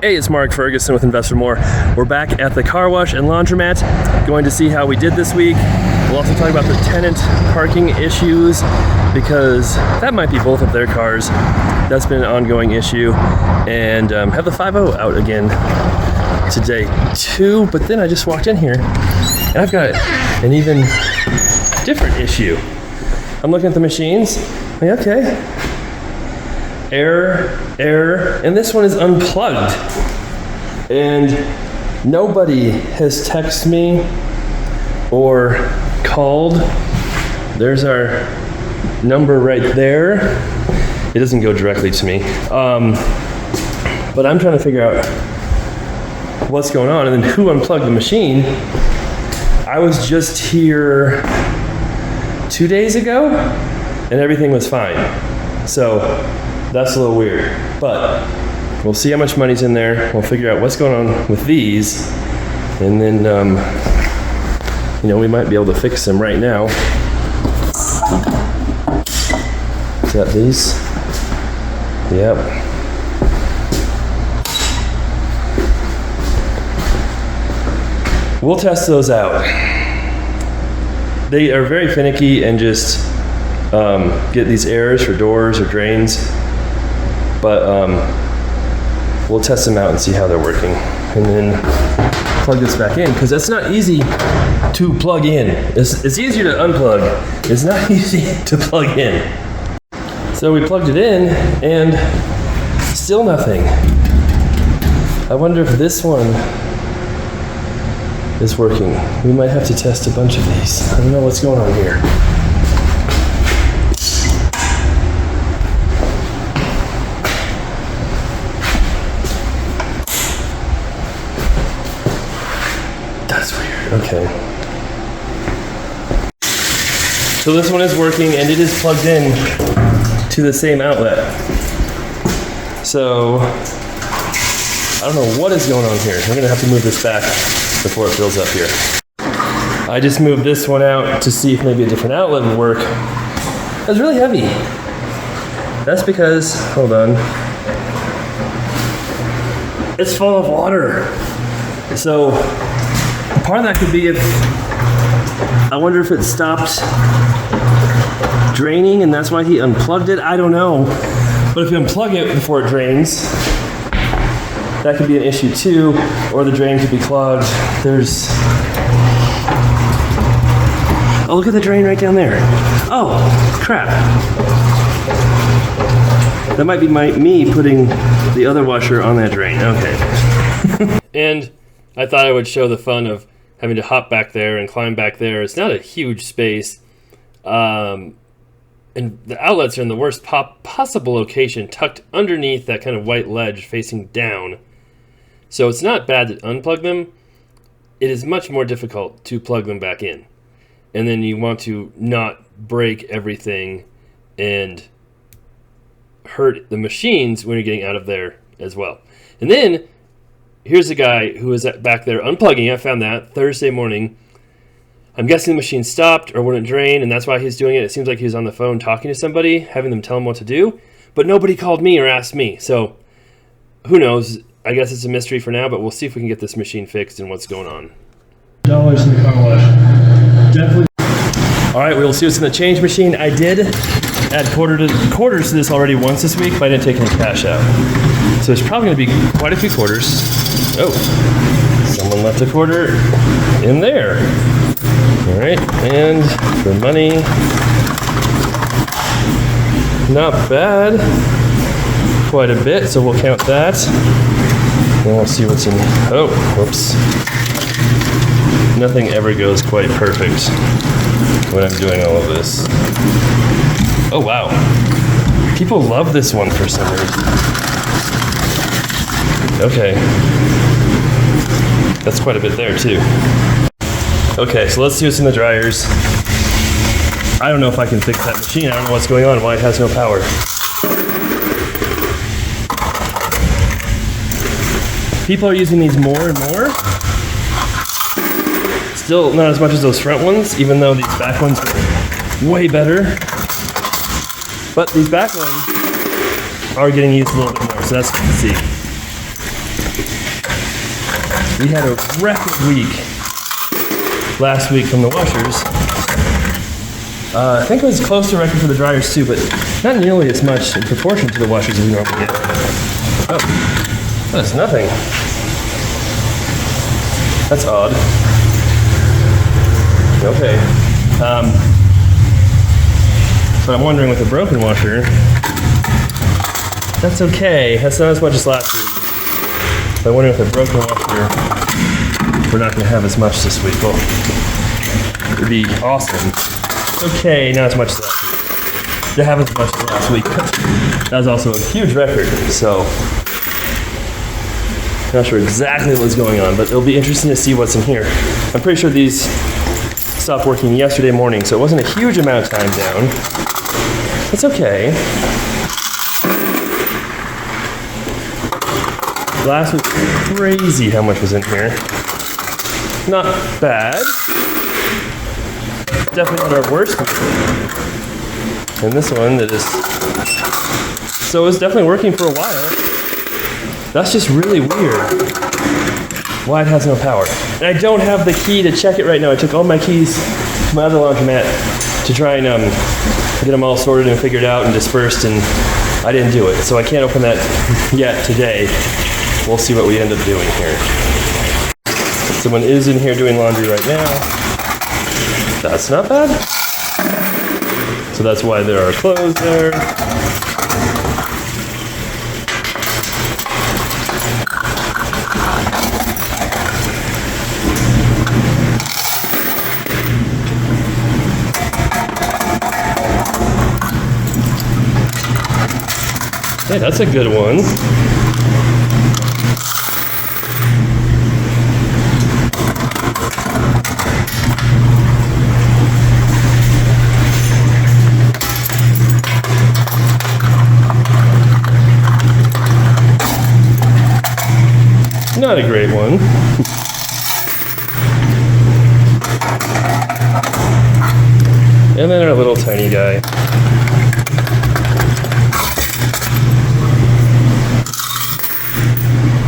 Hey, it's Mark Ferguson with Invest for More. We're back at the car wash and laundromat, going to see how we did this week. We'll also talk about the tenant parking issues, because that might be both of their cars. That's been an ongoing issue. And have the 5.0 out again today too. But then I just walked in here and I've got an even different issue. I'm looking at the machines. Like, okay. Error, and this one is unplugged. And nobody has texted me or called. There's our number right there. It doesn't go directly to me. But I'm trying to figure out what's going on and then who unplugged the machine. I was just here 2 days ago and everything was fine. So that's a little weird, but we'll see how much money's in there. We'll figure out what's going on with these, and then, we might be able to fix them right now. Is that these? Yep. We'll test those out. They are very finicky and just get these errors for doors or drains. But we'll test them out and see how they're working, and then plug this back in, because that's not easy to plug in. It's easier to unplug. It's not easy to plug in. So we plugged it in and still nothing. I wonder if this one is working. We might have to test a bunch of these. I don't know what's going on here. Okay. So this one is working and it is plugged in to the same outlet. So I don't know what is going on here. We're gonna have to move this back before it fills up here. I just moved this one out to see if maybe a different outlet would work. That's really heavy. That's because, hold on, it's full of water. So part of that could be if, I wonder if it stopped draining and that's why he unplugged it. I don't know. But if you unplug it before it drains, that could be an issue too, or the drain could be clogged. Oh, look at the drain right down there. Oh, crap. That might be me putting the other washer on that drain. Okay. And I thought I would show the fun of having to hop back there and climb back there. It's not a huge space. And the outlets are in the worst possible location, tucked underneath that kind of white ledge facing down. So it's not bad to unplug them. It is much more difficult to plug them back in. And then you want to not break everything and hurt the machines when you're getting out of there as well. And then here's a guy who was back there unplugging. I found that Thursday morning. I'm guessing the machine stopped or wouldn't drain, and that's why he's doing it. It seems like he was on the phone talking to somebody, having them tell him what to do, but nobody called me or asked me. So who knows? I guess it's a mystery for now, but we'll see if we can get this machine fixed and what's going on. $1 in the car wash. Definitely. All right, we'll see what's in the change machine. I did add quarters to this already once this week, but I didn't take any cash out. So there's probably going to be quite a few quarters. Oh, someone left a quarter in there. All right, and for money, not bad. Quite a bit, so we'll count that. And we'll see what's in. Oh, whoops. Nothing ever goes quite perfect when I'm doing all of this. Oh, wow. People love this one for some reason. Okay. That's quite a bit there, too. Okay, so let's see what's in the dryers. I don't know if I can fix that machine. I don't know what's going on, why it has no power. People are using these more and more. Still not as much as those front ones, even though these back ones are way better. But these back ones are getting used a little bit more, so that's good to see. We had a record week last week from the washers. I think it was close to record for the dryers too, but not nearly as much in proportion to the washers as we normally get. Oh, that's nothing. That's odd. Okay. But I'm wondering with a broken washer, that's okay. That's not as much as last week. But I'm wondering with a broken washer, we're not going to have as much this week. Well, it would be awesome. Okay, not as much as last week. To have as much as last week. That was also a huge record, so not sure exactly what's going on, but it'll be interesting to see what's in here. I'm pretty sure these stopped working yesterday morning, so it wasn't a huge amount of time down. It's okay. Last was crazy how much was in here. Not bad. Definitely not our worst. And this one that is... So it's definitely working for a while. That's just really weird. Why it has no power. And I don't have the key to check it right now. I took all my keys to my other laundromat to try and get them all sorted and figured out and dispersed, and I didn't do it. So I can't open that yet today. We'll see what we end up doing here. Someone is in here doing laundry right now. That's not bad. So that's why there are clothes there. Hey, that's a good one. Not a great one. And then our little tiny guy.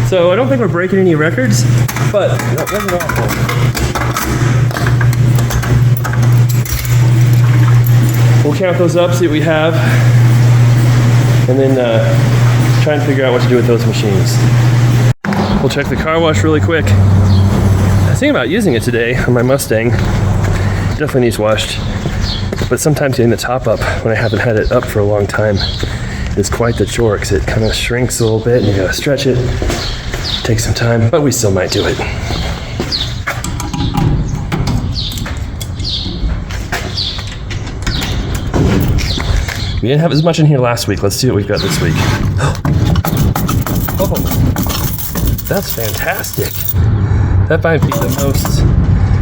So I don't think we're breaking any records, but that wasn't awful. We'll count those up, see what we have, and then try and figure out what to do with those machines. We'll check the car wash really quick. I was thinking about using it today on my Mustang. Definitely needs washed, but sometimes getting the top up when I haven't had it up for a long time is quite the chore because it kind of shrinks a little bit and you gotta stretch it. Takes some time, but we still might do it. We didn't have as much in here last week. Let's see what we've got this week. Oh, that's fantastic. That might be the most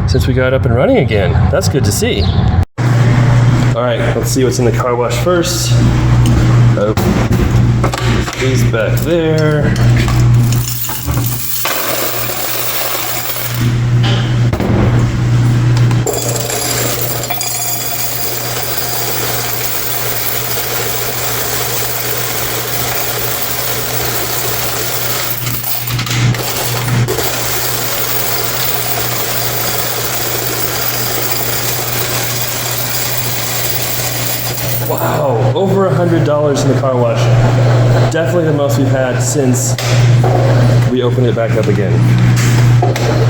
since we got up and running again. That's good to see. All right, let's see what's in the car wash first. Oh, these back there. Wow, over $100 in the car wash. Definitely the most we've had since we opened it back up again.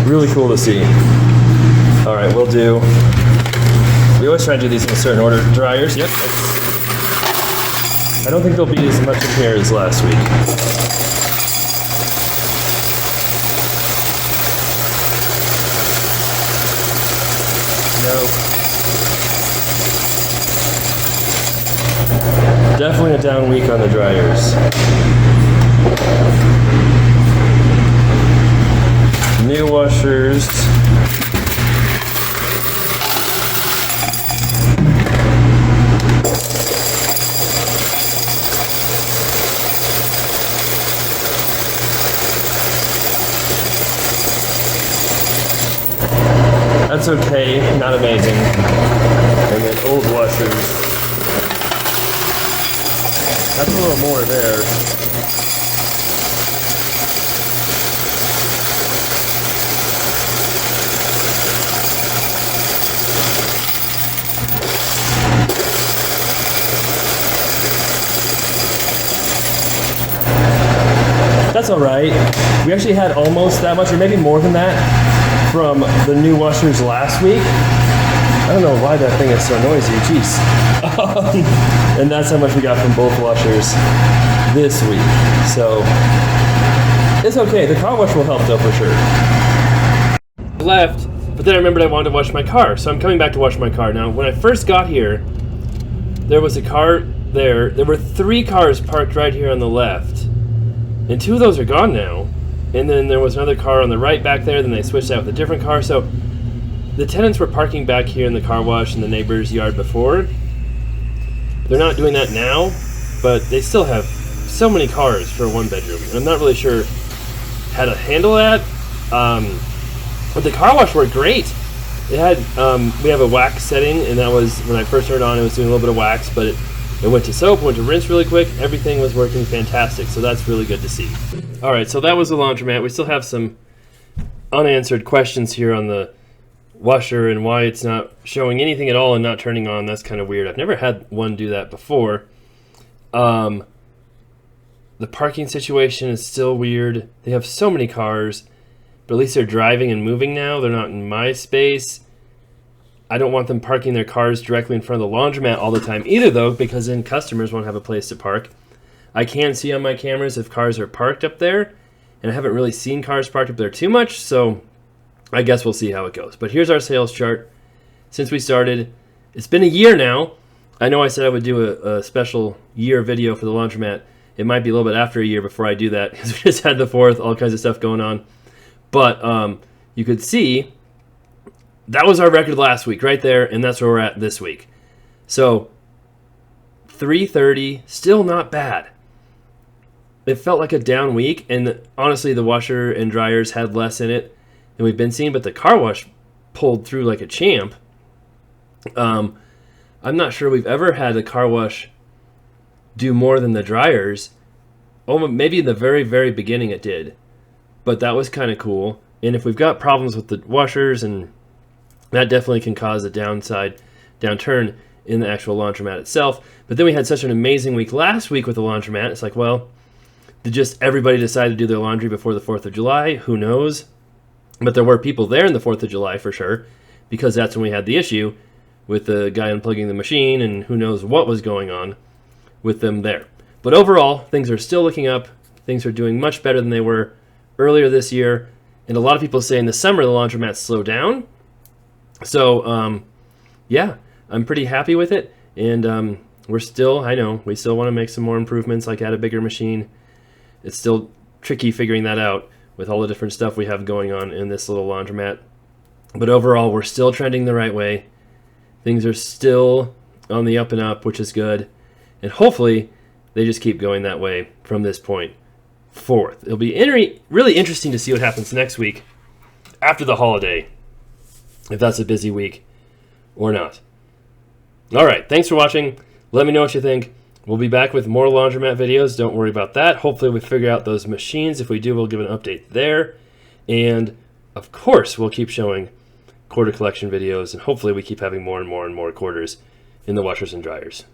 Really cool to see. All right, we'll do. We always try to do these in a certain order. Dryers, yep. I don't think there'll be as much in here as last week. No. Definitely a down week on the dryers. New washers. That's okay, not amazing. And then old washers. That's a little more there. That's all right. We actually had almost that much, or maybe more than that, from the new washers last week. I don't know why that thing is so noisy, jeez. And that's how much we got from both washers this week. So it's okay. The car wash will help though for sure. Left, but then I remembered I wanted to wash my car, so I'm coming back to wash my car. Now, when I first got here, there was a car there. There were 3 cars parked right here on the left, and 2 of those are gone now. And then there was another car on the right back there, then they switched out with a different car. So the tenants were parking back here in the car wash in the neighbor's yard before. They're not doing that now, but they still have so many cars for a 1-bedroom. And I'm not really sure how to handle that. But the car wash worked great. It had, we have a wax setting, and that was, when I first turned it on, it was doing a little bit of wax, but it went to soap, went to rinse really quick. Everything was working fantastic, so that's really good to see. All right, so that was the laundromat. We still have some unanswered questions here on the washer and why it's not showing anything at all and not turning on. That's kind of weird. I've never had one do that before. The parking situation is still weird. They have so many cars, but at least they're driving and moving now. They're not in my space. I don't want them parking their cars directly in front of the laundromat all the time either, though, because then customers won't have a place to park. I can see on my cameras if cars are parked up there, and I haven't really seen cars parked up there too much, so I guess we'll see how it goes. But here's our sales chart. Since we started, it's been a year now. I know I said I would do a special year video for the laundromat. It might be a little bit after a year before I do that, because we just had the 4th, all kinds of stuff going on. But you could see that was our record last week right there, and that's where we're at this week. So 330, still not bad. It felt like a down week, and honestly, the washer and dryers had less in it than we've been seeing, but the car wash pulled through like a champ. I'm not sure we've ever had a car wash do more than the dryers. Oh, maybe in the very, very beginning it did, but that was kind of cool. And if we've got problems with the washers, and that definitely can cause a downturn in the actual laundromat itself. But then we had such an amazing week last week with the laundromat. It's like, well, did just everybody decide to do their laundry before the 4th of July? Who knows? But there were people there in the 4th of July for sure, because that's when we had the issue with the guy unplugging the machine, and who knows what was going on with them there. But overall, things are still looking up. Things are doing much better than they were earlier this year. And a lot of people say in the summer the laundromat slowed down. So, yeah, I'm pretty happy with it. And we're still, I know, we still want to make some more improvements, like add a bigger machine. It's still tricky figuring that out with all the different stuff we have going on in this little laundromat. But overall, we're still trending the right way. Things are still on the up and up, which is good. And hopefully, they just keep going that way from this point forth. It'll be really interesting to see what happens next week after the holiday, if that's a busy week or not. All right, thanks for watching. Let me know what you think. We'll be back with more laundromat videos. Don't worry about that. Hopefully we figure out those machines. If we do, we'll give an update there. And of course, we'll keep showing quarter collection videos, and hopefully we keep having more and more and more quarters in the washers and dryers.